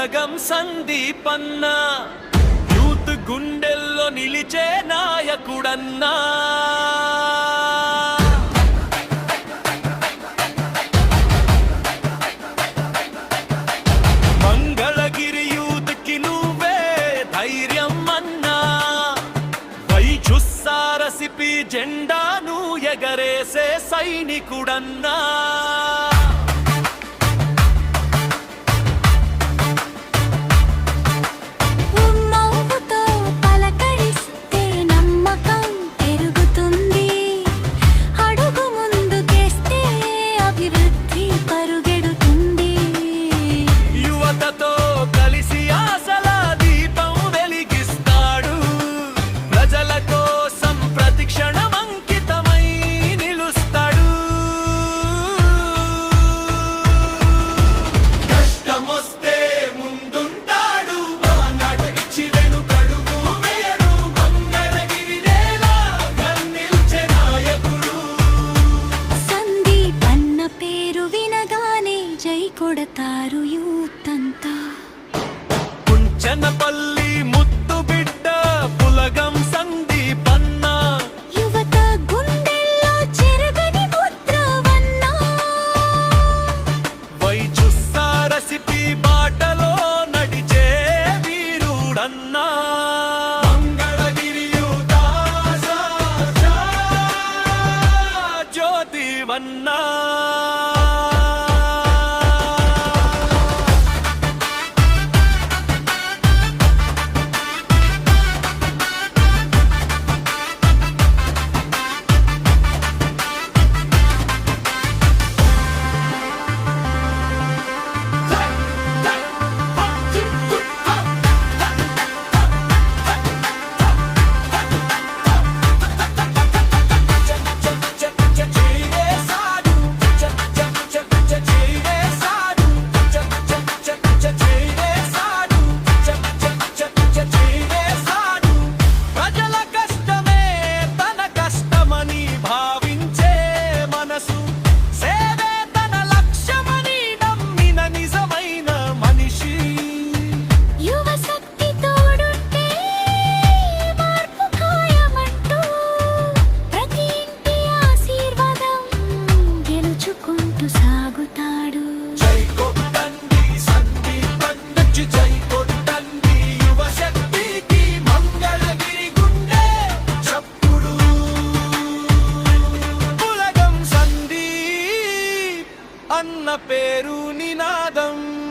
పులగం సందీపన్న youth గుండెల్లో నిలిచే నాయకుడన్నా. Mangalagiri youth కి నువ్వే ధైర్యం అన్నా. వైచుస్సారసిపి జెండాను ఎగరేసే సైనికుడన్నా. కొడతారు యూత్ అంతా. కుంచనపల్లి ముద్దు బిడ్డ పులగం సందీపన్న యువత గుండెల్లో చెరగని ముద్రవన్నా. వైచుస్సారసిపి బాటలో నడిచే వీరుడన్నా. మంగళగిరి యూత్ జ్యోతివన్నా. అన్న పేరు నినాదం.